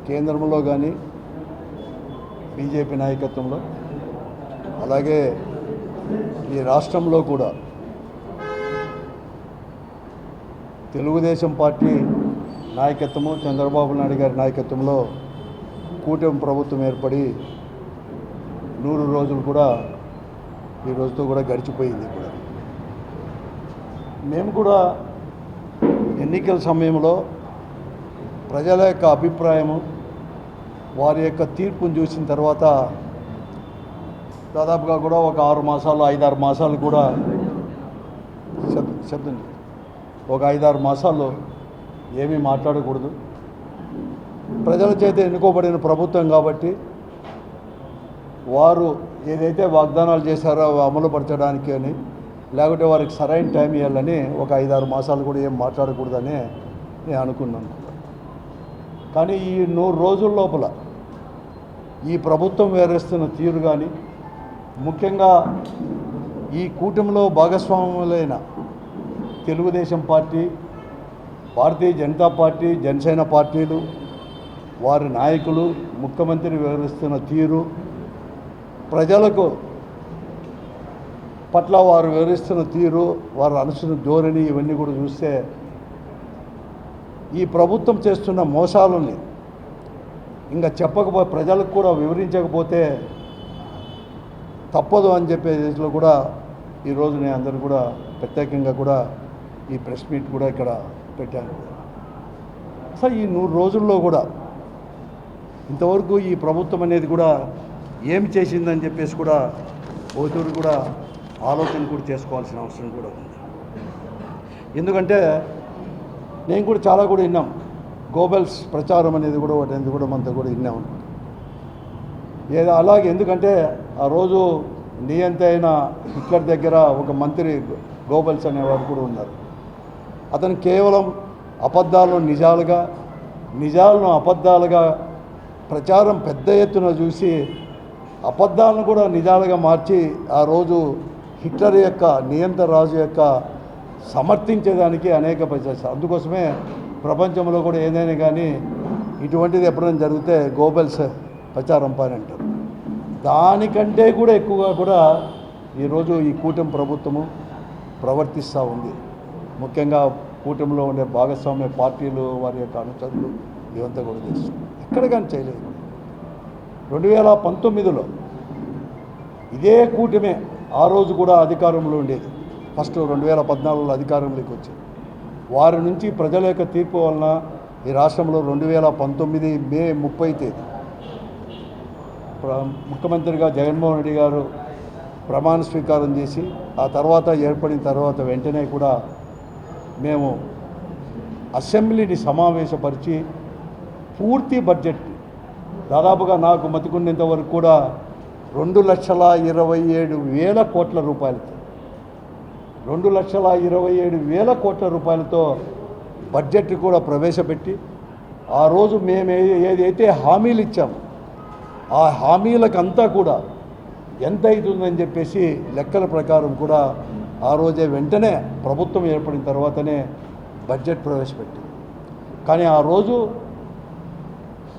కేంద్రంలో కానీ బీజేపీ నాయకత్వంలో అలాగే ఈ రాష్ట్రంలో కూడా తెలుగుదేశం పార్టీ నాయకత్వము చంద్రబాబు నాయుడు గారి నాయకత్వంలో కూటమి ప్రభుత్వం ఏర్పడి 100 రోజులు కూడా ఈ రోజుతో కూడా గడిచిపోయింది. కూడా మేము కూడా ఎన్నికల సమయంలో ప్రజల యొక్క అభిప్రాయము వారి యొక్క తీర్పును చూసిన తర్వాత దాదాపుగా కూడా ఒక 6 మాసాలు 5-6 మాసాలు కూడా శబ్దం ఒక 5-6 మాసాల్లో ఏమీ మాట్లాడకూడదు. ప్రజల చేత ఎన్నుకోబడిన ప్రభుత్వం కాబట్టి వారు ఏదైతే వాగ్దానాలు చేశారో అవి అమలుపరచడానికి అని, లేకుంటే వారికి సరైన టైం ఇవ్వాలని ఒక 5-6 మాసాలు కూడా ఏం మాట్లాడకూడదని నేను అనుకున్నాను. కానీ ఈ 100 రోజుల లోపల ఈ ప్రభుత్వం వేరేస్తున్న తీరు కానీ, ముఖ్యంగా ఈ కూటమిలో భాగస్వాములైన తెలుగుదేశం పార్టీ, భారతీయ జనతా పార్టీ, జనసేన పార్టీలు, వారి నాయకులు, ముఖ్యమంత్రి వివరిస్తున్న తీరు, ప్రజలకు పట్ల వారు వివరిస్తున్న తీరు, వారు అనుసరిస్తున్న ధోరణి, ఇవన్నీ కూడా చూస్తే ఈ ప్రభుత్వం చేస్తున్న మోసాలని ఇంకా చెప్పకపోతే, ప్రజలకు కూడా వివరించకపోతే తప్పదు అని చెప్పే దేశంలో కూడా ఈరోజు నేను అందరూ కూడా ప్రత్యేకంగా కూడా ఈ ప్రెస్ మీట్ కూడా ఇక్కడ పెట్టాను. అసలు ఈ 100 రోజుల్లో కూడా ఇంతవరకు ఈ ప్రభుత్వం అనేది కూడా ఏమి చేసిందని చెప్పేసి కూడా ఓటూరు కూడా ఆలోచన కూడా చేసుకోవాల్సిన అవసరం కూడా ఉంది. ఎందుకంటే నేను కూడా చాలా కూడా విన్నాం, గోబెల్స్ ప్రచారం అనేది కూడా ఒకటి కూడా మనతో కూడా విన్నాం. ఏదో అలాగే, ఎందుకంటే ఆ రోజు నియంత అయిన హిట్లర్ దగ్గర ఒక మంత్రి గోబెల్స్ అనేవారు కూడా ఉన్నారు. అతను కేవలం అబద్ధాలను నిజాలుగా, నిజాలను అబద్ధాలుగా ప్రచారం పెద్ద ఎత్తున చూసి అబద్ధాలను కూడా నిజాలుగా మార్చి ఆ రోజు హిట్లర్ యొక్క నియంత రాజు యొక్క సమర్థించేదానికి అనేక ప్రచారం. అందుకోసమే ప్రపంచంలో కూడా ఏదైనా కానీ ఇటువంటిది ఎప్పుడైనా జరిగితే గోబెల్స్ ప్రచారం పని అంటారు. దానికంటే కూడా ఎక్కువగా కూడా ఈరోజు ఈ కూటమి ప్రభుత్వము ప్రవర్తిస్తూ ఉంది. ముఖ్యంగా కూటమిలో ఉండే భాగస్వామ్య పార్టీలు, వారి యొక్క అనుచరులు ఇవంతా కూడా చేస్తుంది. ఎక్కడ కానీ చేయలేదు. 2019లో ఇదే కూటమే ఆ రోజు కూడా అధికారంలో ఉండేది. ఫస్ట్ 2014లో అధికారంలోకి వచ్చింది. వారి నుంచి ప్రజల యొక్క తీర్పు వలన ఈ రాష్ట్రంలో 2019 మే 30 తేదీ ముఖ్యమంత్రిగా జగన్మోహన్ రెడ్డి గారు ప్రమాణ స్వీకారం చేసి, ఆ తర్వాత ఏర్పడిన తర్వాత వెంటనే కూడా మేము అసెంబ్లీని సమావేశపరిచి పూర్తి బడ్జెట్ దాదాపుగా నాకు మతికున్నంత వరకు కూడా 2,27,000 కోట్ల రూపాయలతో 2,27,000 కోట్ల రూపాయలతో బడ్జెట్ కూడా ప్రవేశపెట్టి, ఆ రోజు మేము ఏదైతే హామీలు ఇచ్చామో ఆ హామీలకంతా కూడా ఎంత అవుతుందని చెప్పేసి లెక్కల ప్రకారం కూడా ఆ రోజే వెంటనే ప్రభుత్వం ఏర్పడిన తర్వాతనే బడ్జెట్ ప్రవేశపెట్టింది. కానీ ఆ రోజు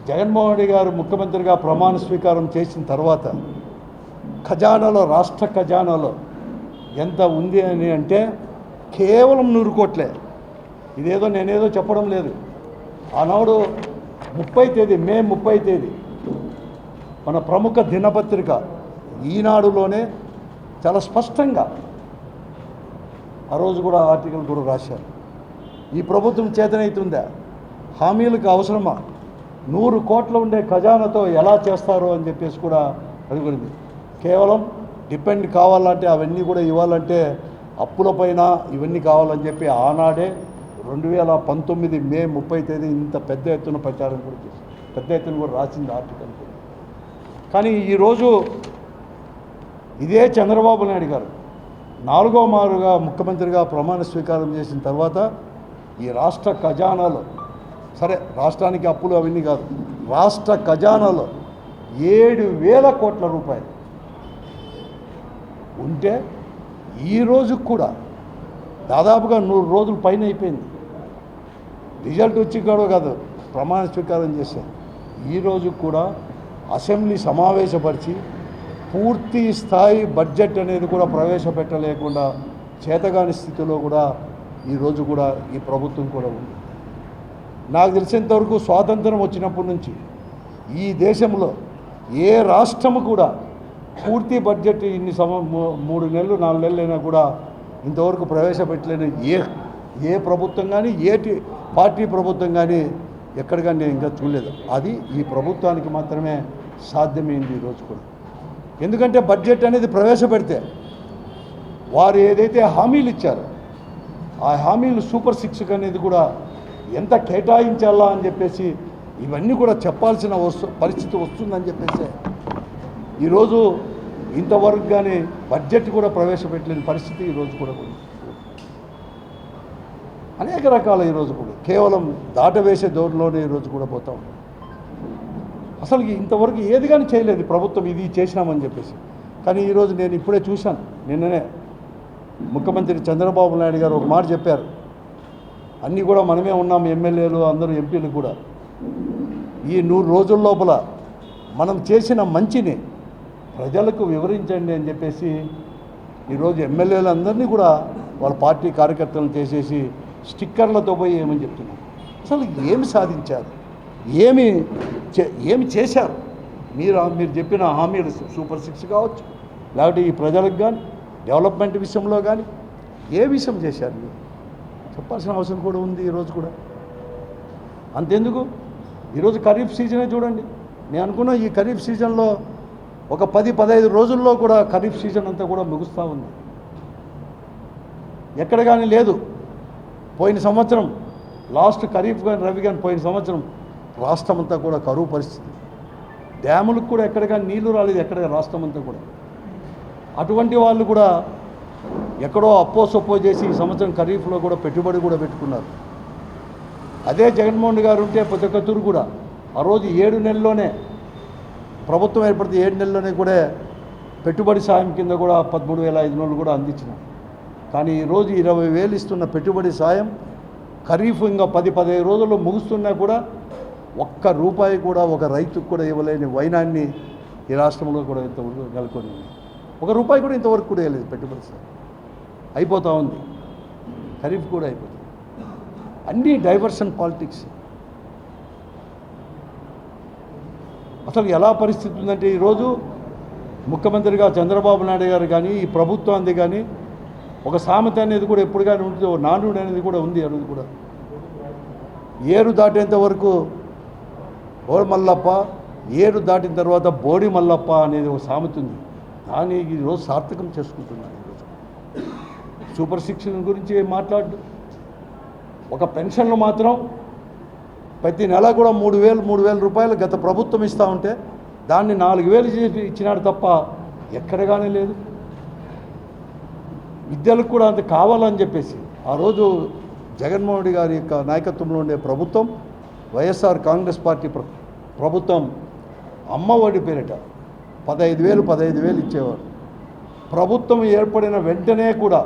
జగన్మోహన్ రెడ్డి గారు ముఖ్యమంత్రిగా ప్రమాణ స్వీకారం చేసిన తర్వాత ఖజానాలో, రాష్ట్ర ఖజానాలో ఎంత ఉంది అని అంటే కేవలం 100 కోట్లే. ఇదేదో నేనేదో చెప్పడం లేదు. ఆనాడు 30 తేదీ మే 30 తేదీ మన ప్రముఖ దినపత్రిక ఈనాడులోనే చాలా స్పష్టంగా ఆ రోజు కూడా ఆర్టికల్ కూడా రాశారు. ఈ ప్రభుత్వం చేతనైతుందా? హామీలకు అవసరమా? 100 కోట్ల ఉండే ఖజానాతో ఎలా చేస్తారు అని చెప్పేసి కూడా అడుగుతుంది. కేవలం డిపెండ్ కావాలంటే, అవన్నీ కూడా ఇవ్వాలంటే అప్పులపైన ఇవన్నీ కావాలని చెప్పి ఆనాడే 2019 మే 30 తేదీ ఇంత పెద్ద ఎత్తున ప్రచారం కూడా చేసి పెద్ద ఎత్తున కూడా రాసింది ఆర్టికల్. కానీ ఈరోజు ఇదే చంద్రబాబు నాయుడు గారు 4వ మారుగా ముఖ్యమంత్రిగా ప్రమాణ స్వీకారం చేసిన తర్వాత ఈ రాష్ట్ర ఖజానాలో, సరే రాష్ట్రానికి అప్పులు అవన్నీ కాదు, రాష్ట్ర ఖజానాలో 7,000 కోట్ల రూపాయలు ఉంటే ఈ రోజుకు కూడా దాదాపుగా 100 రోజుల పైన అయిపోయింది. రిజల్ట్ వచ్చి కూడా కాదు, ప్రమాణ స్వీకారం చేశారు. ఈరోజు కూడా అసెంబ్లీ సమావేశపరిచి పూర్తి స్థాయి బడ్జెట్ అనేది కూడా ప్రవేశపెట్టలేకుండా చేతగాని స్థితిలో కూడా ఈరోజు కూడా ఈ ప్రభుత్వం కూడా ఉంది. నాకు తెలిసినంతవరకు స్వాతంత్రం వచ్చినప్పటి నుంచి ఈ దేశంలో ఏ రాష్ట్రము కూడా పూర్తి బడ్జెట్ ఇన్ని 3 నెలలు 4 నెలలు అయినా కూడా ఇంతవరకు ప్రవేశపెట్టలేని ఏ ప్రభుత్వం కానీ పార్టీ ప్రభుత్వం కానీ ఎక్కడ కానీ నేను ఇంకా చూడలేదు. అది ఈ ప్రభుత్వానికి మాత్రమే సాధ్యమైంది ఈరోజు కూడా. ఎందుకంటే బడ్జెట్ అనేది ప్రవేశపెడితే వారు ఏదైతే హామీలు ఇచ్చారో ఆ హామీలు సూపర్ 6 అనేది కూడా ఎంత కేటాయించాలా అని చెప్పేసి ఇవన్నీ కూడా చెప్పాల్సిన పరిస్థితి వస్తుందని చెప్పేసి ఈరోజు ఇంతవరకు కానీ బడ్జెట్ కూడా ప్రవేశపెట్టలేని పరిస్థితి ఈరోజు కూడా ఉంది. అనేక రకాల ఈరోజు కూడా కేవలం దాటవేసే దోరులోనే ఈరోజు కూడా పోతా ఉన్నాం. అసలు ఇంతవరకు ఏది కానీ చేయలేదు ప్రభుత్వం, ఇది చేసినామని చెప్పేసి. కానీ ఈరోజు నేను ఇప్పుడే చూశాను, నిన్ననే ముఖ్యమంత్రి చంద్రబాబు నాయుడు గారు ఒక మాట చెప్పారు, అన్నీ కూడా మనమే ఉన్నాం, ఎమ్మెల్యేలు అందరూ ఎంపీలు కూడా. ఈ 100 రోజుల లోపల మనం చేసిన మంచిని ప్రజలకు వివరించండి అని చెప్పేసి ఈరోజు ఎమ్మెల్యేలు అందరినీ కూడా వాళ్ళ పార్టీ కార్యకర్తలను చేసేసి స్టిక్కర్లతో పోయి ఏమని చెప్తున్నారు. అసలు ఏమి సాధించారు, ఏమి చేశారు? మీరు చెప్పిన హామీలు సూపర్ 6 కావచ్చు, లేకపోతే ఈ ప్రజలకు కానీ డెవలప్మెంట్ విషయంలో కానీ ఏ విషయం చేశారు మీరు చెప్పాల్సిన అవసరం కూడా ఉంది ఈరోజు కూడా. అంతెందుకు, ఈరోజు ఖరీఫ్ సీజనే చూడండి. నేను అనుకున్నా ఈ ఖరీఫ్ సీజన్లో ఒక 10-15 రోజుల్లో కూడా ఖరీఫ్ సీజన్ అంతా కూడా ముగుస్తూ ఉంది. ఎక్కడ కానీ లేదు. పోయిన సంవత్సరం లాస్ట్ ఖరీఫ్ కానీ రవి కానీ పోయిన సంవత్సరం రాష్ట్రం అంతా కూడా కరువు పరిస్థితి, డ్యాములకు కూడా ఎక్కడ కానీ నీళ్లు రాలేదు, ఎక్కడ రాష్ట్రం అంతా కూడా. అటువంటి వాళ్ళు కూడా ఎక్కడో అప్పో సొప్పో చేసి ఈ సంవత్సరం ఖరీఫ్లో కూడా పెట్టుబడి కూడా పెట్టుకున్నారు. అదే జగన్మోహన్ గారు ఉంటే పొద్దుకత్తూరు కూడా ఆ రోజు 7 నెలల్లోనే ప్రభుత్వం ఏర్పడితే 7 నెలల్లోనే కూడా పెట్టుబడి సాయం కింద కూడా 13,500 కూడా అందించినాం. కానీ ఈరోజు 20,000 ఇస్తున్న పెట్టుబడి సాయం ఖరీఫ్ ఇంకా 10-15 రోజుల్లో ముగుస్తున్నా కూడా ₹1 కూడా ఒక రైతుకు కూడా ఇవ్వలేని వైనాన్ని ఈ రాష్ట్రంలో కూడా ఇంతవరకు నెలకొని ఉంది. ₹1 కూడా ఇంతవరకు కూడా ఇవ్వలేదు పెట్టుబడి సాయం. అయిపోతూ ఉంది, ఖరీఫ్ కూడా అయిపోతుంది. అన్నీ డైవర్షన్ పాలిటిక్స్. అసలు ఎలా పరిస్థితి ఉందంటే ఈరోజు ముఖ్యమంత్రిగా చంద్రబాబు నాయుడు గారు కానీ ఈ ప్రభుత్వాన్ని కానీ ఒక సామెత అనేది కూడా ఎప్పుడు కానీ ఉంటుంది, ఒక నానుడు అనేది కూడా ఉంది. అనేది కూడా ఏరు దాటేంత వరకు ఓడి మల్లప్ప, ఏరు దాటిన తర్వాత బోడి మల్లప్ప అనేది ఒక సామెత ఉంది. దాన్ని ఈరోజు సార్థకం చేసుకుంటున్నాను. ఈరోజు సూపర్ 6 గురించి మాట్లాడు. ఒక పెన్షన్లు మాత్రం ప్రతి నెల కూడా 3,000 రూపాయలు గత ప్రభుత్వం ఇస్తూ ఉంటే దాన్ని 4,000 ఇచ్చినాడు తప్ప ఎక్కడ కానీ లేదు. విద్యలకు కూడా అంత కావాలని చెప్పేసి ఆ రోజు జగన్మోహన్ రెడ్డి గారి యొక్క నాయకత్వంలో ఉండే ప్రభుత్వం, వైఎస్ఆర్ కాంగ్రెస్ పార్టీ ప్రభుత్వం అమ్మఒడి పేరిట 15,000 ఇచ్చేవారు. ప్రభుత్వం ఏర్పడిన వెంటనే కూడా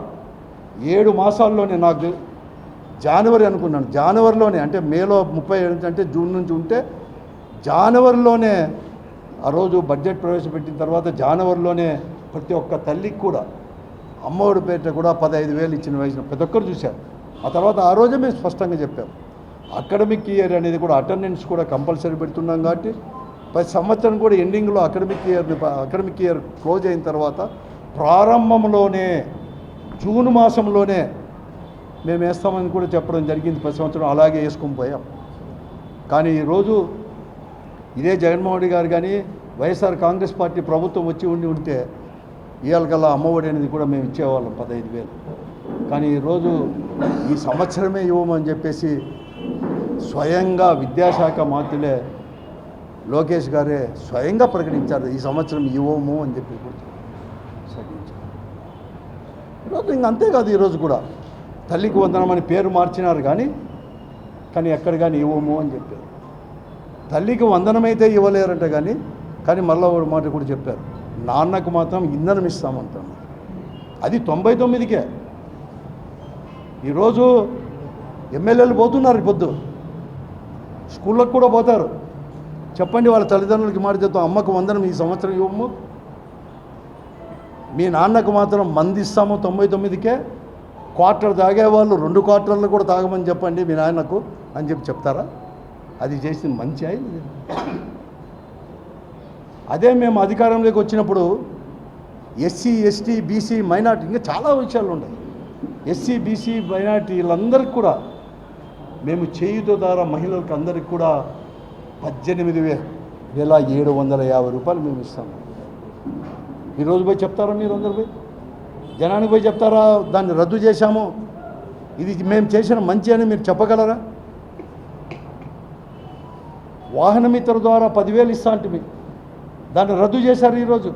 7 మాసాల్లోనే, నాకు జనవరి అనుకున్నాను, జనవరిలోనే అంటే మేలో 30 అంటే జూన్ నుంచి ఉంటే జనవరిలోనే ఆ రోజు బడ్జెట్ ప్రవేశపెట్టిన తర్వాత జనవరిలోనే ప్రతి ఒక్క తల్లికి కూడా అమ్మఒడి పేరిట కూడా 15,000 ఇచ్చిన వయసు ప్రతి ఒక్కరు చూశారు. ఆ తర్వాత ఆ రోజే మేము స్పష్టంగా చెప్పాము, అకాడమిక్ ఇయర్ అనేది కూడా అటెండెన్స్ కూడా కంపల్సరీ పెడుతున్నాం కాబట్టి ప్రతి సంవత్సరం కూడా ఎండింగ్లో అకాడమిక్ ఇయర్ క్లోజ్ అయిన తర్వాత ప్రారంభంలోనే జూన్ మాసంలోనే మేము వేస్తామని కూడా చెప్పడం జరిగింది. ప్రతి సంవత్సరం అలాగే వేసుకొని పోయాం. కానీ ఈరోజు ఇదే జగన్మోహన్ రెడ్డి గారు కానీ వైఎస్ఆర్ కాంగ్రెస్ పార్టీ ప్రభుత్వం వచ్చి ఉంటే ఇవాళకల్లా అమ్మఒడి అనేది కూడా మేము ఇచ్చేవాళ్ళం 15,000. కానీ ఈరోజు ఈ సంవత్సరమే ఇవ్వమని చెప్పేసి స్వయంగా విద్యాశాఖ మంత్రులే లోకేష్ గారే స్వయంగా ప్రకటించారు, ఈ సంవత్సరం ఇవ్వము అని చెప్పి ప్రకటించారు. ఈరోజు ఇంక అంతేకాదు, ఈరోజు కూడా తల్లికి వందనం అని పేరు మార్చినారు కానీ ఎక్కడ కానీ ఇవ్వము అని చెప్పారు. తల్లికి వందనమైతే ఇవ్వలేరంట కానీ మళ్ళీ ఒక మాట కూడా చెప్పారు, నాన్నకు మాత్రం ఇంధనం ఇస్తామంటాను. అది 99కే. ఈరోజు ఎమ్మెల్యేలు పోతున్నారు, పొద్దు స్కూళ్ళకు కూడా పోతారు. చెప్పండి వాళ్ళ తల్లిదండ్రులకి మాట చెప్తాం, అమ్మకు వందనం ఈ సంవత్సరం ఇవ్వము, మీ నాన్నకు మాత్రం మంది ఇస్తాము 99కే, క్వార్టర్ తాగేవాళ్ళు 2 క్వార్టర్లు కూడా తాగమని చెప్పండి మీ నాన్నకు అని చెప్తారా? అది చేసింది మంచి అయింది. అదే మేము అధికారంలోకి వచ్చినప్పుడు ఎస్సీ ఎస్టీ బీసీ మైనార్టీ ఇంకా చాలా విషయాలు ఉన్నాయి. ఎస్సీ బీసీ మైనార్టీ వీళ్ళందరికీ కూడా మేము చేయుత ద్వారా మహిళలకు అందరికీ కూడా 18,750 రూపాయలు మేము ఇస్తాము. ఈరోజు పోయి చెప్తారా మీరు అందరు పోయి జనానికి పోయి చెప్తారా దాన్ని రద్దు చేశాము, ఇది మేము చేసిన మంచి అని మీరు చెప్పగలరా? వాహనమిత్ర ద్వారా 10,000 ఇస్తా అంటే మీకు దాన్ని రద్దు చేశారు. ఈరోజు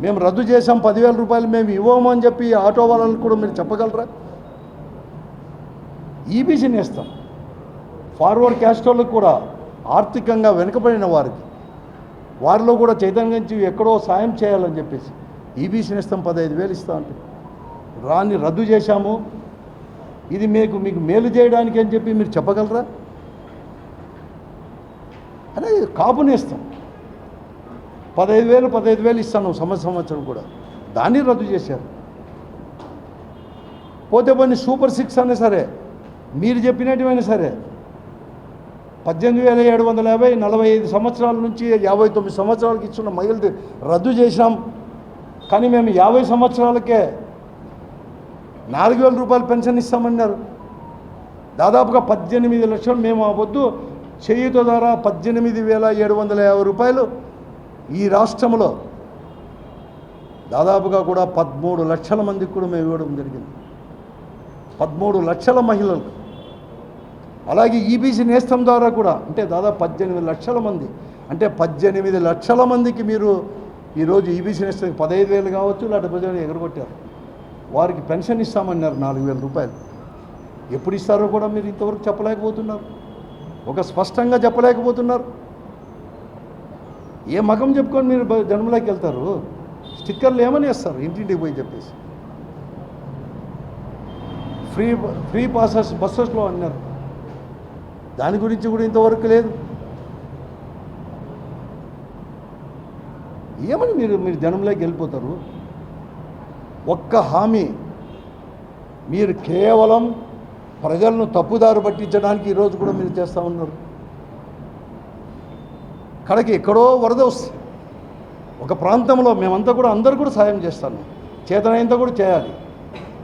మేము రద్దు చేసాం, 10,000 రూపాయలు మేము ఇవ్వము అని చెప్పి ఆటో వాళ్ళని కూడా మీరు చెప్పగలరా? ఈబీసీని ఇస్తాం. ఫార్వర్డ్ క్యాస్ట్ వాళ్ళకు కూడా ఆర్థికంగా వెనుకబడిన వారిలో కూడా చైతన్యించి ఎక్కడో సాయం చేయాలని చెప్పేసి ఈబీసీని ఇస్తాం, 15,000 ఇస్తాం అంటే రాన్ని రద్దు చేశాము, ఇది మీకు మేలు చేయడానికి అని చెప్పి మీరు చెప్పగలరా? అదే కాపుని ఇస్తాం, 15,000 ఇస్తాను సంవత్సరం కూడా, దాన్ని రద్దు చేశారు. పోతే పోనీ సూపర్ 6 అనే సరే మీరు చెప్పినట్టువైనా సరే 18,750 45 సంవత్సరాల నుంచి 59 సంవత్సరాలకి ఇచ్చిన మహిళలు రద్దు చేసినాం. కానీ మేము 50 సంవత్సరాలకే 4,000 రూపాయలు పెన్షన్ ఇస్తామన్నారు. దాదాపుగా 18 లక్షలు మేము ఆ వద్దు చేయుత ద్వారా 18,750 రూపాయలు ఈ రాష్ట్రంలో దాదాపుగా కూడా 13 లక్షల మందికి కూడా మేము ఇవ్వడం జరిగింది, 13 లక్షల మహిళలకు. అలాగే ఈబీసీ నేస్తం ద్వారా కూడా అంటే దాదాపు 18 లక్షల మంది, అంటే 18 లక్షల మందికి మీరు ఈరోజు ఈబీసీ నేస్తం 15,000 కావచ్చు, లేకపోతే 10,000 ఎగరగొట్టారు. వారికి పెన్షన్ ఇస్తామన్నారు 4,000 రూపాయలు. ఎప్పుడు ఇస్తారో కూడా మీరు ఇంతవరకు చెప్పలేకపోతున్నారు, ఒక స్పష్టంగా చెప్పలేకపోతున్నారు. ఏ మగం చెప్పుకొని మీరు జన్మలోకి వెళ్తారు? స్టిక్కర్లు ఏమని వేస్తారు ఇంటింటికి పోయి చెప్పేసి. ఫ్రీ పాసెస్ బస్సెస్లో అన్నారు, దాని గురించి కూడా ఇంతవరకు లేదు. ఏమని మీరు జనంలోకి వెళ్ళిపోతారు? ఒక్క హామీ మీరు కేవలం ప్రజలను తప్పుదారు పట్టించడానికి ఈరోజు కూడా మీరు చేస్తూ ఉన్నారు. కడకి ఎక్కడో వరద వస్తుంది ఒక ప్రాంతంలో, మేమంతా కూడా అందరూ కూడా సాయం చేస్తాను, చేతనైనంత కూడా చేయాలి.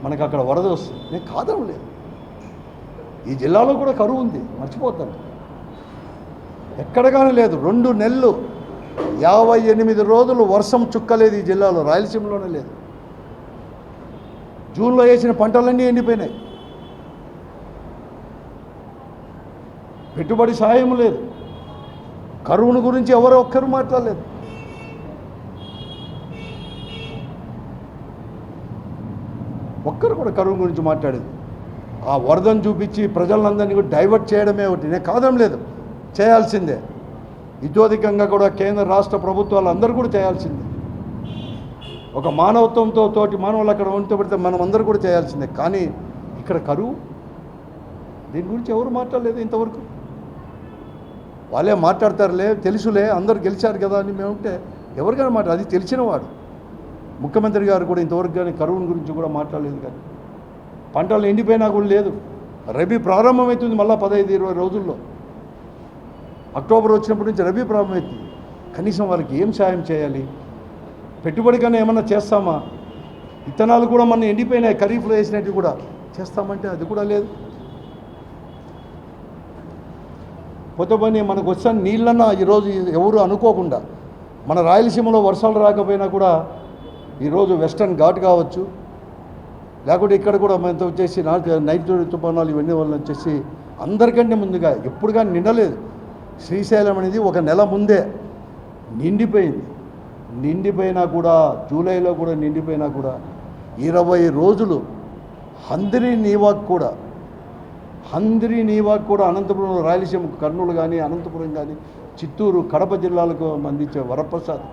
మనకు అక్కడ వరద వస్తుంది, నేను కాదడం లేదు. ఈ జిల్లాలో కూడా కరువు ఉంది, మర్చిపోతాను. ఎక్కడ కానీ లేదు. 2 నెలలు 58 రోజులు వర్షం చుక్కలేదు ఈ జిల్లాలో, రాయలసీమలోనే లేదు. జూన్లో వేసిన పంటలన్నీ ఎండిపోయినాయి, పెట్టుబడి సాయం లేదు, కరువును గురించి ఎవరో ఒక్కరు మాట్లాడలేదు. ఒక్కరు కూడా కరువు గురించి మాట్లాడేది. ఆ వరదను చూపించి ప్రజలందరినీ కూడా డైవర్ట్ చేయడమే ఒకటి, నేను కాదడం లేదు, చేయాల్సిందే. ఇతోధికంగా కూడా కేంద్ర రాష్ట్ర ప్రభుత్వాలు అందరూ కూడా చేయాల్సిందే. ఒక మానవత్వంతో తోటి మానవులు అక్కడ ఉంటే పడితే మనం అందరూ కూడా చేయాల్సిందే. కానీ ఇక్కడ కరువు, దీని గురించి ఎవరు మాట్లాడలేదు ఇంతవరకు. వాళ్ళే మాట్లాడతారులే, తెలుసులే, అందరు గెలిచారు కదా అని మేముంటే ఎవరికైనా అది తెలిసినవాడు. ముఖ్యమంత్రి గారు కూడా ఇంతవరకు కానీ కరువుని గురించి కూడా మాట్లాడలేదు. కానీ పంటలు ఎండిపోయినా కూడా లేదు. రబీ ప్రారంభమవుతుంది మళ్ళీ 15-20 రోజుల్లో. అక్టోబర్ వచ్చినప్పటి నుంచి రబీ ప్రారంభమవుతుంది. కనీసం వాళ్ళకి ఏం సాయం చేయాలి? పెట్టుబడి కన్నా ఏమన్నా చేస్తామా? విత్తనాలు కూడా మన ఎండిపోయినాయి, ఖరీఫ్లో వేసినట్టు కూడా చేస్తామంటే అది కూడా లేదు. పోతే మనకు వచ్చిన నీళ్ళన్నా ఈరోజు ఎవరు అనుకోకుండా, మన రాయలసీమలో వర్షాలు రాకపోయినా కూడా ఈరోజు వెస్టర్న్ ఘాట్ కావచ్చు, లేకుంటే ఇక్కడ కూడా మనతో వచ్చేసి నైట్ తుఫానాలు ఇవన్నీ వల్ల వచ్చేసి అందరికంటే ముందుగా ఎప్పుడు కానీ నిండలేదు. శ్రీశైలం అనేది 1 నెల ముందే నిండిపోయింది. నిండిపోయినా కూడా జూలైలో కూడా నిండిపోయినా కూడా 20 రోజులు హంద్రీ నీవాక్ కూడా అనంతపురం, రాయలసీమ, కర్నూలు కానీ, అనంతపురం కానీ, చిత్తూరు, కడప జిల్లాలకు అందించే వరప్రసాద్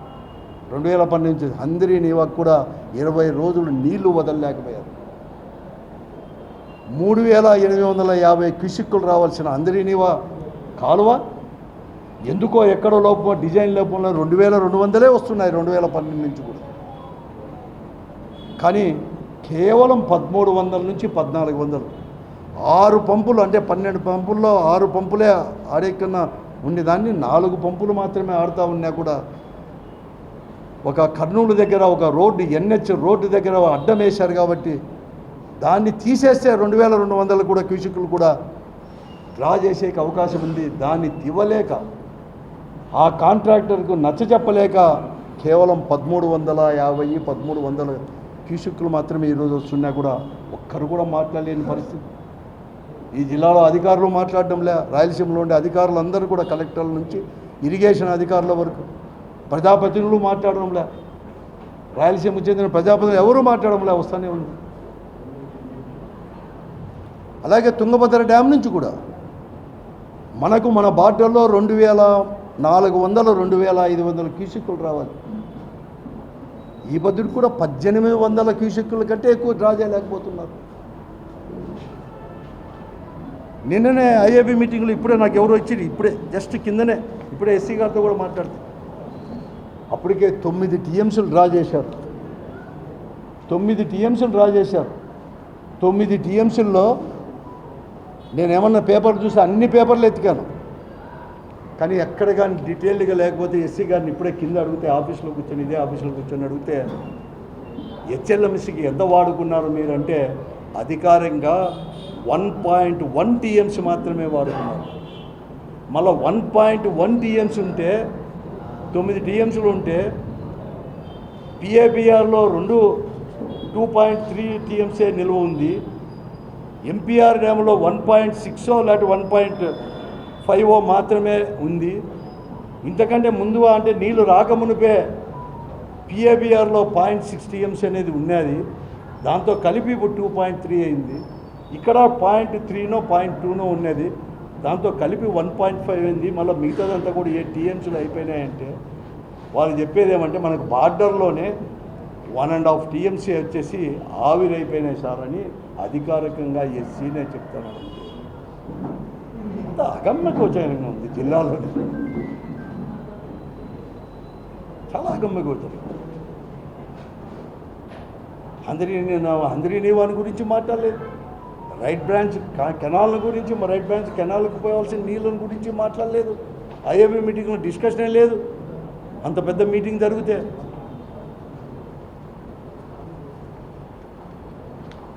2012 నుంచి హంద్రీ నీవాక్ కూడా 20 రోజులు నీళ్లు వదలలేకపోయారు. 3,850 క్యూసిక్కులు రావాల్సిన హంద్రీ నీవా కాలువ ఎందుకో ఎక్కడో లోపం డిజైన్ లోపంలో 2200 వస్తున్నాయి 2012 నుంచి కూడా. కానీ కేవలం 1300 నుంచి 1400 6 పంపులు అంటే 12 పంపుల్లో 6 పంపులే ఆడేకన్నా ఉండేదాన్ని 4 పంపులు మాత్రమే ఆడుతూ ఉన్నా కూడా ఒక కర్నూలు దగ్గర ఒక రోడ్డు NH రోడ్డు దగ్గర అడ్డం వేశారు కాబట్టి దాన్ని తీసేస్తే 2200 కూడా క్యూసిక్లు కూడా డ్రా చేసే అవకాశం ఉంది. దాన్ని ఇవ్వలేక ఆ కాంట్రాక్టర్కు నచ్చజెప్పలేక కేవలం 1350 1300 క్యూసిక్లు మాత్రమే ఈరోజు వస్తున్నా కూడా ఒక్కరు కూడా మాట్లాడలేని పరిస్థితి. ఈ జిల్లాలో అధికారులు మాట్లాడడంలే, రాయలసీమలో ఉండే అధికారులు అందరూ కూడా కలెక్టర్ల నుంచి ఇరిగేషన్ అధికారుల వరకు ప్రజాప్రతినిధులు మాట్లాడడంలే, రాయలసీమకు చెందిన ప్రజాప్రతినిధులు ఎవరూ మాట్లాడడంలే, వస్తూనే ఉంది. అలాగే తుంగభద్ర డ్యామ్ నుంచి కూడా మనకు మన బార్డర్లో 2400 2500 క్యూసిక్లు రావాలి. ఈ బడ్జెట్ కూడా 1800 క్యూసిక్ల కంటే ఎక్కువ డ్రా చేయలేకపోతున్నారు. నిన్ననే IAB మీటింగ్లో ఇప్పుడే నాకు ఎవరు వచ్చింది, ఇప్పుడే జస్ట్ కిందనే ఇప్పుడే SC గారితో కూడా మాట్లాడుతుంది. అప్పటికే 9 TMCలు డ్రా చేశారు. 9 TMCలు డ్రా చేశారు. 9 TMCల్లో నేనేమన్నా పేపర్ చూసి అన్ని పేపర్లు ఎత్తికాను, కానీ ఎక్కడ కానీ డీటెయిల్డ్గా లేకపోతే SC గారిని ఇప్పుడే కింద అడిగితే ఆఫీస్లో కూర్చొని ఇదే ఆఫీస్లో కూర్చొని అడిగితే HLMCకి ఎంత వాడుకున్నారు మీరంటే అధికారికంగా 1.1 TMC మాత్రమే వాడుకున్నారు. మళ్ళీ 1.1 TMC ఉంటే 9 TMCలు ఉంటే PABRలో 2.3 TMC నిల్వ ఉంది. MPR డ్యామ్లో 1.6 లేకపోతే 1.5 మాత్రమే ఉంది. ఇంతకంటే ముందు అంటే నీళ్లు రాకమునిపే PABRలో 0.6 TMC అనేది ఉన్నది. దాంతో కలిపి ఇప్పుడు 2.3 అయింది. ఇక్కడ 0.3నో 0.2నో ఉన్నది. దాంతో కలిపి 1.5 అయింది. మళ్ళీ మిగతాదంతా కూడా ఏ TMCలు అయిపోయినాయంటే వాళ్ళు చెప్పేది ఏమంటే మనకు బార్డర్లోనే 1.5 TMC వచ్చేసి ఆవిరైపోయినాయి సార్ అని అధికారికంగా SCనే చెప్తాను. అంత అగమ్య గోచరంగా ఉంది జిల్లాలోనే, చాలా అగమ్య గోచరం. అందరినీ వాని గురించి మాట్లాడలేదు. రైట్ బ్రాంచ్ కెనాల్ గురించి, రైట్ బ్రాంచ్ కెనాల్కి పోవాల్సిన నీళ్ళని గురించి మాట్లాడలేదు. IAB మీటింగ్లో డిస్కషనే లేదు. అంత పెద్ద మీటింగ్ జరిగితే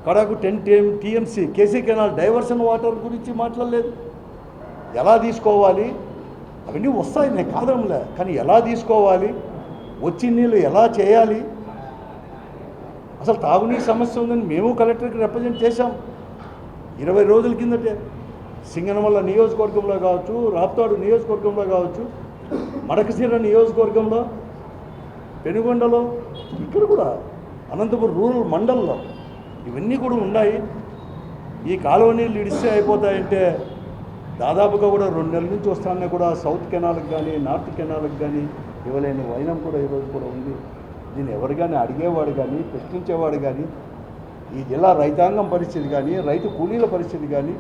కడాకు 10 TMC KC canal diversion water గురించి మాట్లాడలేదు. ఎలా తీసుకోవాలి అవన్నీ వస్తాయి, నేను కాదనలే, కానీ ఎలా తీసుకోవాలి, వచ్చిన నీళ్ళు ఎలా చేయాలి, అసలు తాగునీరు సమస్య ఉందని మేము కలెక్టర్కి రిప్రజెంట్ చేశాం 20 రోజుల కిందటే. సింగనమల్ల నియోజకవర్గంలో కావచ్చు, రాప్తాడు నియోజకవర్గంలో కావచ్చు, మడకశిర నియోజకవర్గంలో, పెనుగొండలో, ఇక్కడ కూడా అనంతపురం రూరల్ మండలంలో ఇవన్నీ కూడా ఉన్నాయి. ఈ కాలువ నీళ్ళు ఇడిస్తే అయిపోతాయంటే దాదాపుగా కూడా 2 నెలల నుంచి వస్తానే కూడా సౌత్ కెనాల్కి కానీ నార్త్ కెనాల్కి కానీ ఇవ్వలేని వైనం కూడా ఈరోజు కూడా ఉంది. దీన్ని ఎవరు కానీ అడిగేవాడు కానీ ప్రశ్నించేవాడు కానీ, ఈ జిల్లా రైతాంగం పరిస్థితి కానీ, రైతు కూలీల పరిస్థితి కానీ,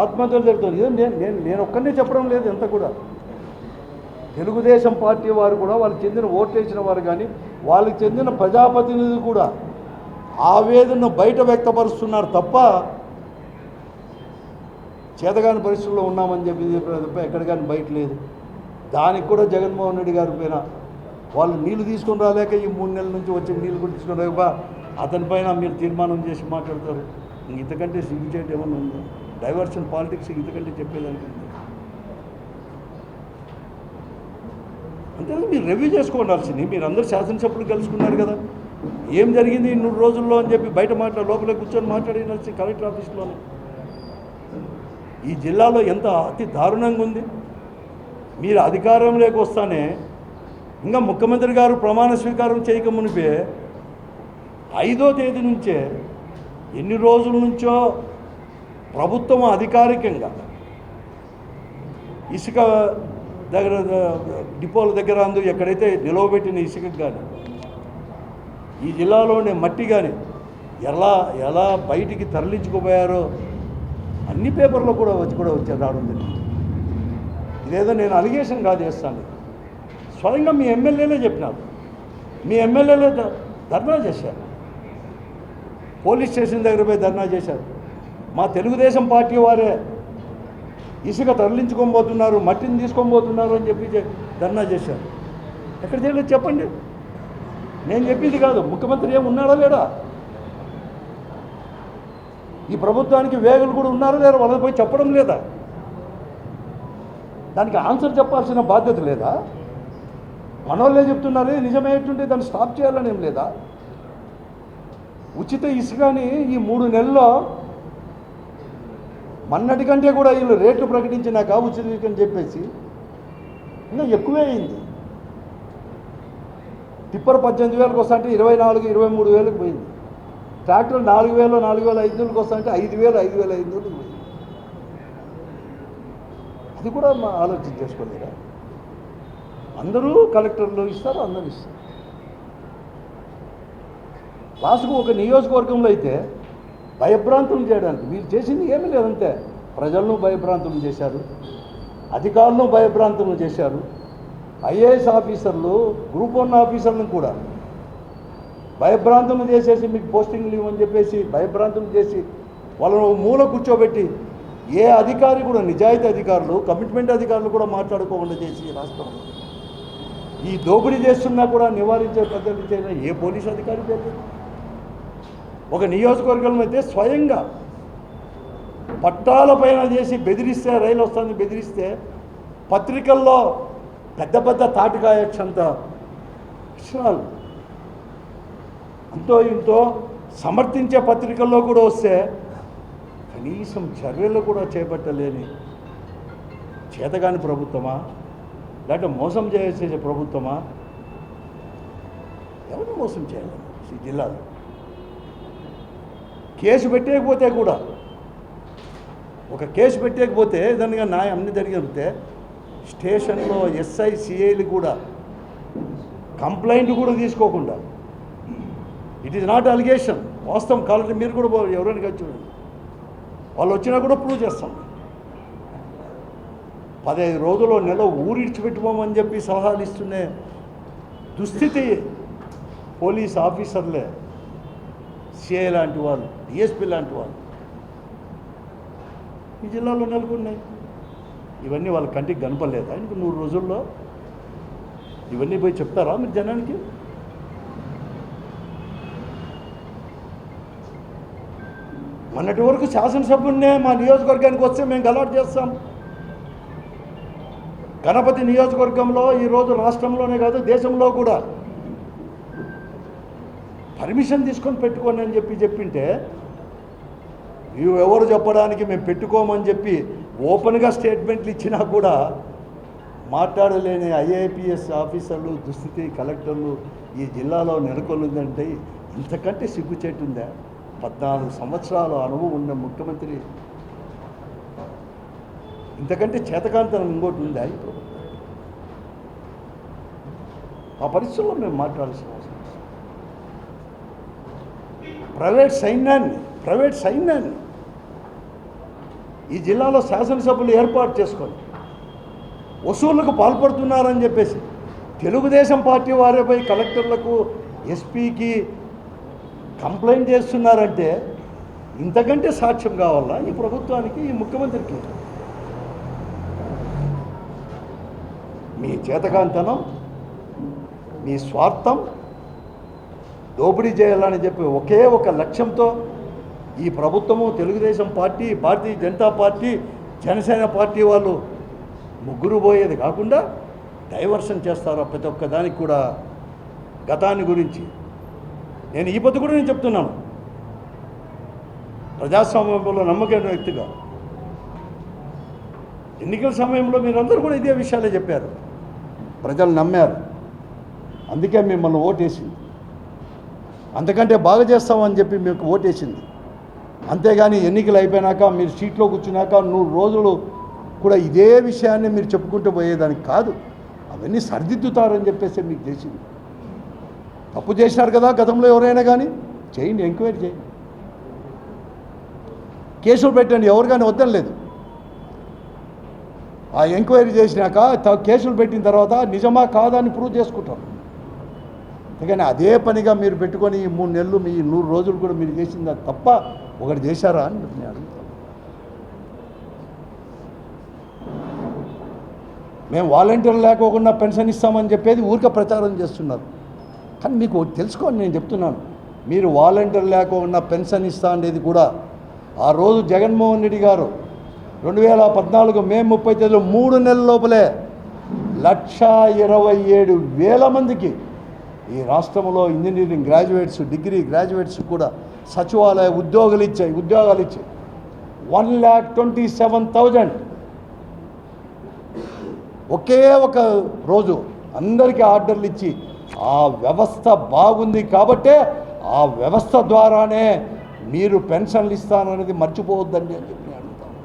ఆత్మహత్యలు జరుగుతుంది. నేను ఒక్కనే చెప్పడం లేదు, ఎంత కూడా తెలుగుదేశం పార్టీ వారు కూడా వాళ్ళకి చెందిన ఓట్లు వేసిన వారు కానీ వాళ్ళకి చెందిన ప్రజాప్రతినిధులు కూడా ఆవేదనను బయట వ్యక్తపరుస్తున్నారు తప్ప చేతగాని పరిస్థితుల్లో ఉన్నామని చెప్పి తప్ప ఎక్కడ కానీ బయట లేదు. దానికి కూడా జగన్మోహన్ రెడ్డి గారి పైన వాళ్ళు నీళ్లు తీసుకొని రాలేక ఈ 3 నెలల నుంచి వచ్చే నీళ్ళు కూడా తీసుకొని రాక అతనిపైన మీరు తీర్మానం చేసి మాట్లాడతారు. ఇంతకంటే సిగ్గుచేటు ఏమన్నా ఉంది? డైవర్షన్ పాలిటిక్స్ ఇంతకంటే చెప్పేదానికి అంతే. మీరు రివ్యూ చేసుకోవాల్సింది. మీరు అందరూ శాసనసభ్యులు కలుసుకున్నారు కదా, ఏం జరిగింది 100 రోజుల్లో అని చెప్పి బయట లోపల కూర్చొని మాట్లాడినాల్సి కలెక్టర్ ఆఫీస్లోనే. ఈ జిల్లాలో ఎంత అతి దారుణంగా ఉంది. మీరు అధికారంలోకి వస్తానే ఇంకా ముఖ్యమంత్రి గారు ప్రమాణ స్వీకారం చేయక మునిపే 5వ తేదీ నుంచే ఎన్ని రోజుల నుంచో ప్రభుత్వం అధికారికంగా ఇసుక దగ్గర డిపోల దగ్గర ఎక్కడైతే నిలవబెట్టిన ఇసుకకు కానీ ఈ జిల్లాలోనే మట్టి కానీ ఎలా బయటికి తరలించుకుపోయారో అన్ని పేపర్లో కూడా వచ్చి రావడం జరిగింది. ఇదేదో నేను అలిగేషన్ కాదు చేస్తాను, స్వయంగా మీ ఎమ్మెల్యేలే చెప్పినారు. మీ ఎమ్మెల్యేలే ధర్నా చేశారు, పోలీస్ స్టేషన్ దగ్గర పోయి ధర్నా చేశారు. మా తెలుగుదేశం పార్టీ వారే ఇసుక తరలించుకొని పోతున్నారు, మట్టిని తీసుకొని పోతున్నారు అని చెప్పి ధర్నా చేశారు. ఎక్కడ చేయలేదు చెప్పండి? నేను చెప్పింది కాదు, ముఖ్యమంత్రి ఏమి ఉన్నాడా లేడా? ఈ ప్రభుత్వానికి వేగులు కూడా ఉన్నారా లేరా? వాళ్ళని పోయి చెప్పడం లేదా? దానికి ఆన్సర్ చెప్పాల్సిన బాధ్యత లేదా? మనోళ్ళే చెప్తున్నారు నిజమేంటుంటే దాన్ని స్టాప్ చేయాలని ఏం లేదా? ఉచిత ఇసుకని ఈ 3 నెలల్లో మొన్నటి కంటే కూడా వీళ్ళు రేట్లు ప్రకటించినాక ఉచిత ఇసుకని చెప్పేసి ఇంకా ఎక్కువే అయింది. టిప్పర్ 18,000కి వస్తా అంటే 24,000-23,000కి పోయింది. ట్రాక్టర్ 4,000-4,500కి వస్తా అంటే 5,000-5,500కి పోయింది. అది కూడా ఆలోచన చేసుకోలేరా? అందరూ కలెక్టర్లు ఇస్తారు, అందరూ ఇస్తారు. లాస్ట్కు ఒక నియోజకవర్గంలో అయితే భయభ్రాంతులు చేయడానికి మీరు చేసింది ఏమీ లేదంతే. ప్రజలను భయభ్రాంతులు చేశారు, అధికారులను భయభ్రాంతులు చేశారు, ఐఏఎస్ ఆఫీసర్లు, గ్రూప్ 1 ఆఫీసర్లను కూడా భయభ్రాంతులు చేసేసి మీకు పోస్టింగ్లు ఇవ్వని చెప్పేసి భయభ్రాంతులు చేసి వాళ్ళను మూల కూర్చోబెట్టి ఏ అధికారి కూడా, నిజాయితీ అధికారులు, కమిట్మెంట్ అధికారులు కూడా మాట్లాడుకోకుండా చేసి రాష్ట్రంలో ఈ దోపిడీ చేస్తున్నా కూడా నివారించే పద్ధతి చేయడం ఏ పోలీసు అధికారి చేయలేదు. ఒక నియోజకవర్గంలో అయితే స్వయంగా పట్టాలపైన చేసి బెదిరిస్తే, రైలు వస్తుంది బెదిరిస్తే పత్రికల్లో పెద్ద పెద్ద తాటికాయక్షంత అక్షరాలు అంతో ఇంతో సమర్థించే పత్రికల్లో కూడా వస్తే కనీసం చర్యలు కూడా చేపట్టలేని చేతగాని ప్రభుత్వమా, లేకపోతే మోసం చేసే ప్రభుత్వమా? ఎవరిని మోసం చేయాలి? ఈ జిల్లాలో కేసు పెట్టేయకపోతే కూడా, ఒక కేసు పెట్టేయకపోతే దానిగా న్యాయం అన్ని జరిగితే స్టేషన్లో ఎస్ఐ సిఐలు కూడా కంప్లైంట్ కూడా తీసుకోకుండా, ఇట్ ఈజ్ నాట్ అలిగేషన్, వాస్తవం కావాలంటే మీరు కూడా ఎవరైనా కాదు చూడండి, వాళ్ళు వచ్చినా కూడా ప్రూవ్ చేస్తాం. 15 రోజులు నెల ఊరిడిచిపెట్టుకోమని చెప్పి సలహాలు ఇస్తున్నే దుస్థితి పోలీస్ ఆఫీసర్లే, సిఐ లాంటి వాళ్ళు, డిఎస్పీ లాంటి వాళ్ళు ఈ జిల్లాలో నెలకొన్నాయి. ఇవన్నీ వాళ్ళ కంటికి కనపడలేదా? ఇంక 100 రోజుల్లో ఇవన్నీ పోయి చెప్తారా మీరు జనానికి? మొన్నటి వరకు శాసనసభ్యున్నే మా నియోజకవర్గానికి వస్తే మేము గలాట్ చేస్తాం. గణపతి నియోజకవర్గంలో ఈరోజు రాష్ట్రంలోనే కాదు దేశంలో కూడా పర్మిషన్ తీసుకొని పెట్టుకోండి అని చెప్పింటే ఎవరు చెప్పడానికి మేము పెట్టుకోమని చెప్పి ఓపెన్గా స్టేట్మెంట్లు ఇచ్చినా కూడా మాట్లాడలేని ఐఏపీఎస్ ఆఫీసర్లు దుస్థితి కలెక్టర్లు ఈ జిల్లాలో నెలకొల్లిందంటే ఇంతకంటే సిగ్గుచేటుందా? 14 సంవత్సరాల అనుభవం ఉన్న ముఖ్యమంత్రి ఇంతకంటే చేతకాంతనం ఇంకోటి ఉందా? ఇప్పుడు ఆ పరిస్థితుల్లో మేము మాట్లాడాల్సిన అవసరం. ప్రైవేట్ సైన్యాన్ని ఈ జిల్లాలో శాసనసభ్యులు ఏర్పాటు చేసుకొని వసూళ్లకు పాల్పడుతున్నారని చెప్పేసి తెలుగుదేశం పార్టీ వారిపై కలెక్టర్లకు, ఎస్పీకి కంప్లైంట్ చేస్తున్నారంటే ఇంతకంటే సాక్ష్యం కావాలా ఈ ప్రభుత్వానికి, ఈ ముఖ్యమంత్రికి? మీ చేతకాంతనం, మీ స్వార్థం, దోపిడీ చేయాలని చెప్పి ఒకే ఒక లక్ష్యంతో ఈ ప్రభుత్వము, Telugu Desam party, Bharatiya Janata party, Janasena party వాళ్ళు ముగ్గురు పోయేది కాకుండా డైవర్షన్ చేస్తారు ప్రతి ఒక్క దానికి కూడా. గతాన్ని గురించి నేను ఈ పొద్దు కూడా నేను చెప్తున్నాను, ప్రజాస్వామ్యంలో నమ్మకమైన వ్యక్తిగా ఎన్నికల సమయంలో మీరందరూ కూడా ఇదే విషయాలే చెప్పారు, ప్రజలు నమ్మారు, అందుకే మిమ్మల్ని ఓటేసింది, అంతకంటే బాగా చేస్తామని చెప్పి మీకు ఓటేసింది. అంతేగాని ఎన్నికలు అయిపోయినాక మీరు సీట్లో కూర్చున్నాక 100 రోజులు కూడా ఇదే విషయాన్ని మీరు చెప్పుకుంటూ పోయేదానికి కాదు, అవన్నీ సరిదిద్దుతారని చెప్పేసి మీకు చేసింది. తప్పు చేసినారు కదా గతంలో ఎవరైనా కానీ, చేయండి, ఎంక్వైరీ చేయండి, కేసులు పెట్టండి, ఎవరు కానీ వద్దలేదు. ఆ ఎంక్వైరీ చేసినాక కేసులు పెట్టిన తర్వాత నిజమా కాదా అని ప్రూవ్ చేసుకుంటారు. అందుకని అదే పనిగా మీరు పెట్టుకొని ఈ 3 నెలలు మీ 100 రోజులు కూడా మీరు చేసింది తప్ప ఒకటి చేశారా అని నేను అడుగుతాను. మేము వాలంటీర్లు లేకోకుండా పెన్షన్ ఇస్తామని చెప్పేది ఊరికే ప్రచారం చేస్తున్నారు. కానీ మీకు తెలుసుకోండి, నేను చెప్తున్నాను, మీరు వాలంటీర్ లేకోకుండా పెన్షన్ ఇస్తా అనేది కూడా ఆ రోజు జగన్మోహన్ రెడ్డి గారు 2014 మే 30 3 నెలల లోపలే 1,27,000 మందికి ఈ రాష్ట్రంలో ఇంజనీరింగ్ గ్రాడ్యుయేట్స్, డిగ్రీ గ్రాడ్యుయేట్స్ కూడా సచివాలయ ఉద్యోగాలు ఇచ్చాయి. 1,27,000 ఒకే ఒక రోజు అందరికీ ఆర్డర్లు ఇచ్చి ఆ వ్యవస్థ బాగుంది కాబట్టే ఆ వ్యవస్థ ద్వారానే మీరు పెన్షన్లు ఇస్తాననేది మర్చిపోవద్దండి అని చెప్పి అడుగుతాను.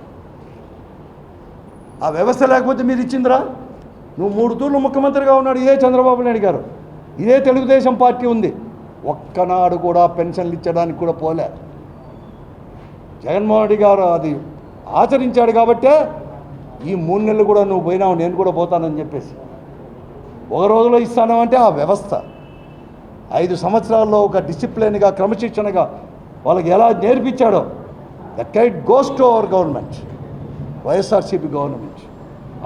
ఆ వ్యవస్థ లేకపోతే మీరు ఇచ్చిందిరా? నువ్వు 3 తూర్లు ముఖ్యమంత్రిగా ఉన్నాడు ఇదే చంద్రబాబు నాయుడు గారు, ఇదే తెలుగుదేశం పార్టీ ఉంది. ఒక్కనాడు కూడా పెన్షన్లు ఇచ్చడానికి కూడా పోలే. జగన్మోహన్ రెడ్డి గారు అది ఆచరించాడు కాబట్టే ఈ 3 నెలలు కూడా నువ్వు పోయినావు, నేను కూడా పోతానని చెప్పేసి ఒక రోజులో ఇస్తాను అంటే ఆ వ్యవస్థ 5 సంవత్సరాల్లో ఒక డిసిప్లిన్గా, క్రమశిక్షణగా వాళ్ళకి ఎలా నేర్పించాడో the credit goes to our government, YSRCP government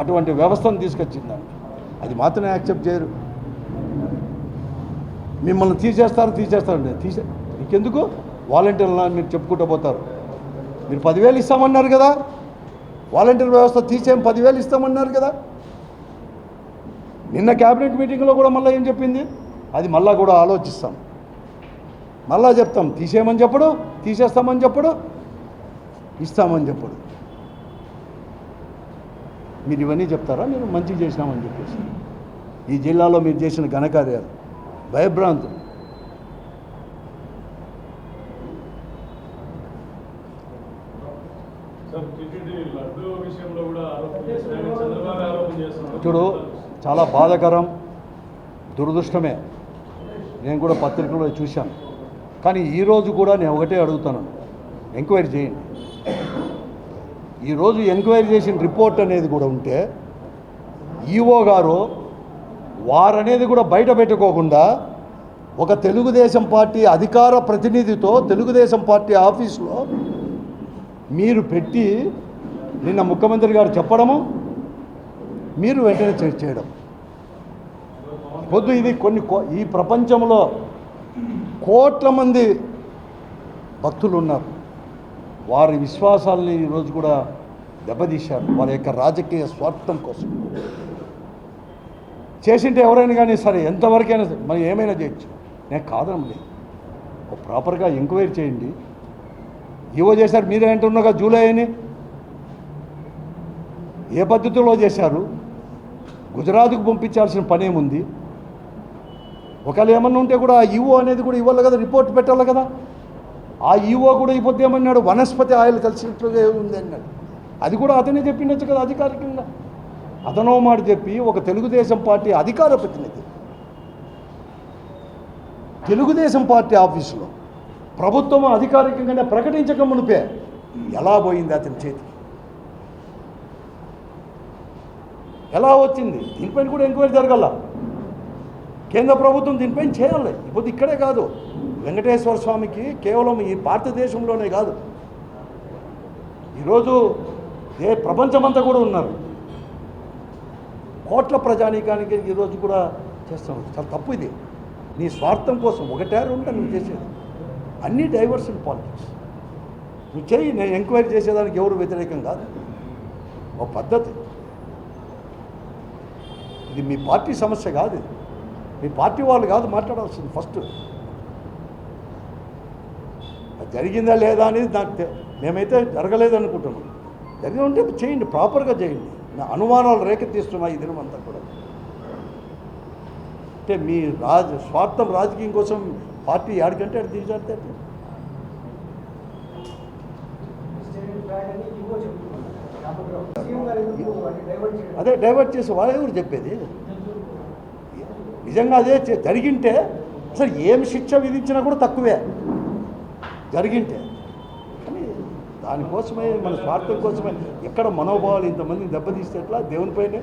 అటువంటి వ్యవస్థను తీసుకొచ్చిందండి. అది మాత్రమే యాక్సెప్ట్ చేయరు. మిమ్మల్ని తీసేస్తారండి. ఇంకెందుకు వాలంటీర్లు మీరు చెప్పుకుంటూ పోతారు. మీరు 10,000 ఇస్తామన్నారు కదా, వాలంటీర్ వ్యవస్థ తీసేం 10,000 ఇస్తామన్నారు కదా. నిన్న క్యాబినెట్ మీటింగ్లో కూడా మళ్ళీ ఏం చెప్పింది, అది మళ్ళా కూడా ఆలోచిస్తాం, మళ్ళా చెప్తాం. తీసేయమని చెప్పడు, తీసేస్తామని చెప్పడు, ఇస్తామని చెప్పడు. మీరు ఇవన్నీ చెప్తారా? మీరు మంచి చేసినామని చెప్పేసి ఈ జిల్లాలో మీరు చేసిన ఘనకార్యాలు, భయభ్రాంతులు. చూడు, చాలా బాధాకరం, దురదృష్టమే. నేను కూడా పత్రికలో చూశాను. కానీ ఈరోజు కూడా నేను ఒకటే అడుగుతాను, ఎంక్వైరీ చేయండి. ఈరోజు ఎంక్వైరీ చేసిన రిపోర్ట్ అనేది కూడా ఉంటే ఈఓ గారు వారనేది కూడా బయట పెట్టుకోకుండా ఒక తెలుగుదేశం పార్టీ అధికార ప్రతినిధితో తెలుగుదేశం పార్టీ ఆఫీసులో మీరు పెట్టి నిన్న ముఖ్యమంత్రి గారు చెప్పడము, మీరు వెంటనే చేయడం. పొద్దు ఇది ఈ ప్రపంచంలో కోట్ల మంది భక్తులు ఉన్నారు. వారి విశ్వాసాలని ఈరోజు కూడా దెబ్బతీశారు వారి యొక్క రాజకీయ స్వార్థం కోసం. చేసింటే ఎవరైనా కానీ సరే, ఎంతవరకైనా సరే మనం ఏమైనా చేయొచ్చు, నేను కాదనలే. ప్రాపర్గా ఎంక్వైరీ చేయండి. ఏవో చేశారు, మీరే అంటున్నాగా జూలై అని. ఏ పద్ధతిలో చేశారు? గుజరాత్కు పంపించాల్సిన పని ఏముంది? ఒకవేళ ఏమన్నా ఉంటే కూడా ఆ ఈవో అనేది కూడా ఇవ్వాలి కదా, రిపోర్ట్ పెట్టాలి కదా. ఆ ఈవో కూడా ఇవ్వద్దు ఏమన్నాడు, వనస్పతి ఆయిల్ కలిసినట్లుగా ఉంది అన్నాడు. అది కూడా అతనే చెప్పిండొచ్చు కదా అధికారికంగా. అతనో మాట చెప్పి ఒక తెలుగుదేశం పార్టీ అధికార ప్రతినిధి తెలుగుదేశం పార్టీ ఆఫీసులో ప్రభుత్వం అధికారికంగానే ప్రకటించక మునిపే ఎలా పోయింది అతని చేతికి, ఎలా వచ్చింది? దీనిపైన కూడా ఎంక్వైరీ జరగాల. కేంద్ర ప్రభుత్వం దీనిపైన చేయాలి. ఇప్పుడు ఇక్కడే కాదు, వెంకటేశ్వర స్వామికి కేవలం ఈ భారతదేశంలోనే కాదు, ఈరోజు ప్రపంచమంతా కూడా ఉన్నారు. కోట్ల ప్రజానీకానికి ఈరోజు కూడా చేస్తాం. చాలా తప్పు ఇది. నీ స్వార్థం కోసం ఒకటే ఉంటే నువ్వు చేసేది అన్నీ డైవర్షన్ పాలిటిక్స్. నువ్వు చేయి, నేను ఎంక్వైరీ చేసేదానికి ఎవరు వ్యతిరేకం కాదు. ఒక పద్ధతి. ఇది మీ పార్టీ సమస్య కాదు, ఇది మీ పార్టీ వాళ్ళు కాదు మాట్లాడాల్సింది. ఫస్ట్ జరిగిందా లేదా అనేది నాకు మేమైతే జరగలేదు అనుకుంటున్నాం. జరిగి ఉంటే చేయండి, ప్రాపర్గా చేయండి. నా అనుమానాలు రేకెత్తిస్తున్నా ఈ దినం అంతా కూడా. అంటే మీ స్వార్థం రాజకీయం కోసం పార్టీ ఆడికంటే అది తీసేస్తే అదే డైవర్ట్ చేసి వాళ్ళు ఎవరు చెప్పేది? నిజంగా అదే జరిగింటే అసలు ఏం శిక్ష విధించినా కూడా తక్కువే జరిగింటే. కానీ దానికోసమే మన స్వార్థం కోసమే ఎక్కడ మనోభావాలు ఇంతమందిని దెబ్బతీస్తే ఎట్లా దేవునిపైనే.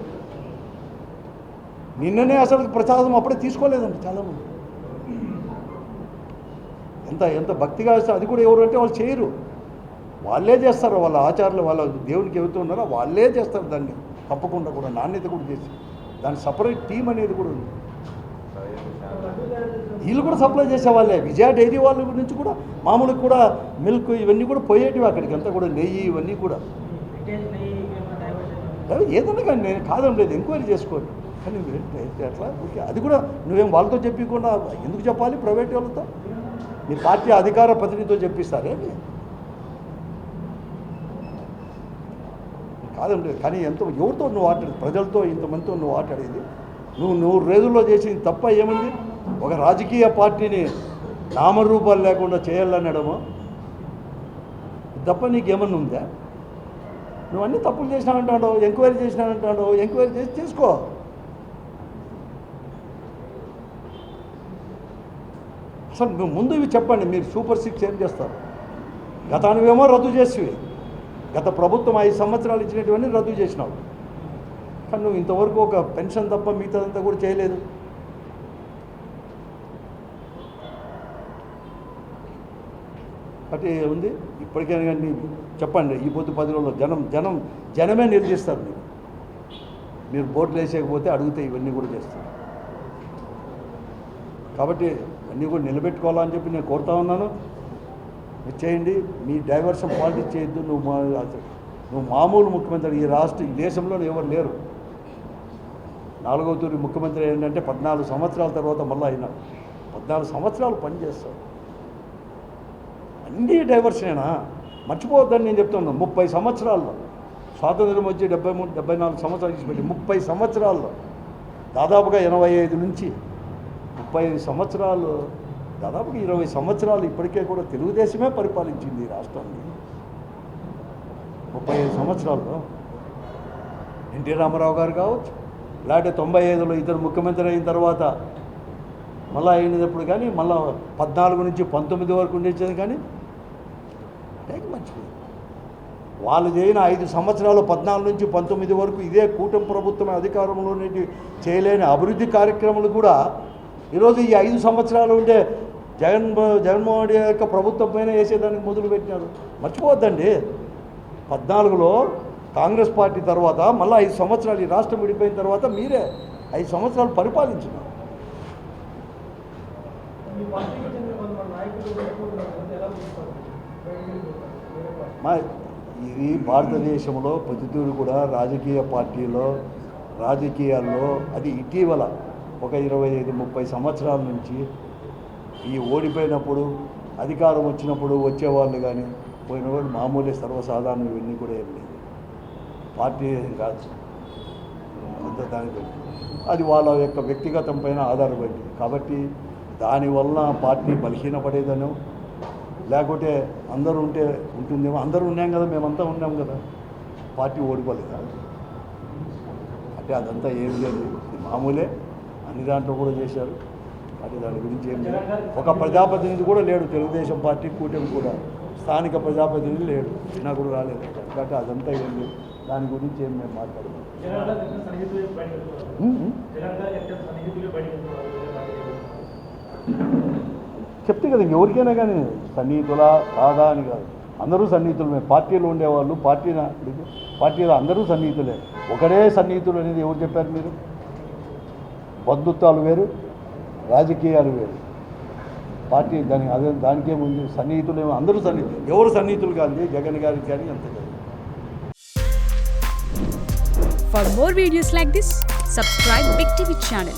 నిన్ననే అసలు ప్రసాదం అప్పుడే తీసుకోలేదండి చాలామంది. ఎంత భక్తిగా వేస్తే అది కూడా ఎవరు అంటే వాళ్ళు చేయరు, వాళ్ళే చేస్తారు. వాళ్ళ ఆచారాలు వాళ్ళ దేవునికి ఎవరితో ఉన్నారో వాళ్ళే చేస్తారు దాన్ని, తప్పకుండా కూడా నాణ్యత కూడా చేసి దాని సపరేట్ టీం అనేది కూడా ఉంది. వీళ్ళు కూడా సప్లై చేసేవాళ్ళే. విజయ డైరీ వాళ్ళ నుంచి కూడా మామూలుగా కూడా మిల్క్ ఇవన్నీ కూడా పోయేటివి అక్కడికి, అంతా కూడా నెయ్యి ఇవన్నీ కూడా ఏదన్నా కానీ నేను కాదండి, ఎంక్వైరీ చేసుకోండి. కానీ అట్లా అది కూడా నువ్వేం వాళ్ళతో చెప్పకుండా ఎందుకు చెప్పాలి? ప్రైవేట్ వాళ్ళతో మీ పార్టీ అధికార ప్రతినిధితో చెప్పిస్తారే కాదండి. కానీ ఎవరితో నువ్వు ఆటాడేది? ప్రజలతో ఇంతమందితో నువ్వు ఆటాడేది. నువ్వు రోజుల్లో చేసింది తప్ప ఏముంది? ఒక రాజకీయ పార్టీని నామరూపాలు లేకుండా చేయాలనడము తప్ప నీకేమన్నా ఉందా? నువ్వు అన్నీ తప్పులు చేసినానంటాడు, ఎంక్వైరీ చేసినానంటాడు, ఎంక్వైరీ చేసి చేసుకో. అసలు నువ్వు ముందు ఇవి చెప్పండి, మీరు సూపర్ 6 ఏం చేస్తారు? గతానివేమో రద్దు చేసేవి, గత ప్రభుత్వం 5 సంవత్సరాలు ఇచ్చినటువంటి రద్దు చేసినావు. కానీ నువ్వు ఇంతవరకు ఒక పెన్షన్ తప్ప మిగతాదంతా కూడా చేయలేదు. అంటే ఉంది. ఇప్పటికైనా కానీ చెప్పండి, ఈ పొద్దు 10 రోజుల్లో జనమే నిలదీస్తారు. మీరు బోట్లు వేసేయకపోతే అడిగితే ఇవన్నీ కూడా చేస్తారు. కాబట్టి అన్నీ కూడా నిలబెట్టుకోవాలని చెప్పి నేను కోరుతా ఉన్నాను. మీరు చేయండి, మీ డైవర్షన్ పాలిటిక్స్ చేయొద్దు. నువ్వు మామూలు ముఖ్యమంత్రి ఈ దేశంలో ఎవరు లేరు. 4వ తూరి ముఖ్యమంత్రి ఏంటంటే 14 సంవత్సరాల తర్వాత మళ్ళీ అయినా 14 సంవత్సరాలు పనిచేస్తావు. అన్నీ డైవర్షనేనా? మర్చిపోవద్దని నేను చెప్తున్నాను. 30 సంవత్సరాల్లో స్వాతంత్రం వచ్చి 73-74 సంవత్సరాలు తీసుకెళ్ళి 30 సంవత్సరాల్లో దాదాపుగా 85 నుంచి 35 సంవత్సరాలు, దాదాపుగా 20 సంవత్సరాలు ఇప్పటికే కూడా తెలుగుదేశమే పరిపాలించింది ఈ రాష్ట్రాన్ని. 35 సంవత్సరాల్లో ఎన్టీ రామారావు గారు కావచ్చు, లేకపోతే 95లో ఇద్దరు ముఖ్యమంత్రి అయిన తర్వాత మళ్ళీ అయినప్పుడు కానీ మళ్ళీ 14 నుంచి 19 వరకు ఉండేది. కానీ మర్చిపోయింది వాళ్ళు చేయని 5 సంవత్సరాలు 14 నుంచి 19 వరకు ఇదే కూటమి ప్రభుత్వం అధికారంలో చేయలేని అభివృద్ధి కార్యక్రమాలు కూడా ఈరోజు ఈ 5 సంవత్సరాలు ఉండే జగన్మోహన్ రెడ్డి యొక్క ప్రభుత్వం పైన వేసేదానికి మొదలుపెట్టినారు. మర్చిపోవద్దండి. 14లో కాంగ్రెస్ పార్టీ తర్వాత మళ్ళీ 5 సంవత్సరాలు ఈ రాష్ట్రం విడిపోయిన తర్వాత మీరే 5 సంవత్సరాలు పరిపాలించినారు. ఇది భారతదేశంలో ప్రతిదూరు కూడా రాజకీయాల్లో అది ఇటీవల ఒక 25-30 సంవత్సరాల నుంచి ఈ ఓడిపోయినప్పుడు అధికారం వచ్చినప్పుడు వచ్చేవాళ్ళు కానీ పోయిన వాళ్ళు మామూలే, సర్వసాధారణ. ఇవన్నీ కూడా ఏం లేదు, పార్టీ కాదు అంత దానిపై అది వాళ్ళ యొక్క వ్యక్తిగతం పైన ఆధారపడి. కాబట్టి దానివల్ల పార్టీ బలహీనపడేదనో లేకుంటే అందరూ ఉంటే ఉంటుందేమో. అందరూ ఉన్నాం కదా, మేమంతా ఉన్నాం కదా, పార్టీ ఓడిపోలేదా అంటే అదంతా ఏం లేదు, మామూలే. అన్ని దాంట్లో కూడా చేశారు. అది దాని గురించి ఏం లేదు. ఒక ప్రజాప్రతినిధి కూడా లేడు తెలుగుదేశం పార్టీ కూటమి కూడా, స్థానిక ప్రజాప్రతినిధి లేడు, అయినా కూడా రాలేదు. కాబట్టి అదంతా ఏం లేదు, దాని గురించి ఏం మేము మాట్లాడము. చెప్తే కదా ఎవరికైనా కానీ సన్నిహితులా కాదా అని కాదు, అందరూ సన్నిహితులు. మేము పార్టీలో ఉండేవాళ్ళు పార్టీలో అందరూ సన్నిహితులే. ఒకడే సన్నిహితులు అనేది ఎవరు చెప్పారు మీరు? బంధుత్వాలు వేరు, రాజకీయాలు వేరు. పార్టీ దానికేముంది? సన్నిహితులు అందరూ ఎవరు సన్నిహితులు కాదు, జగన్ గారికి కానీ అంతే కదా. For more videos like this, subscribe Big TV channel.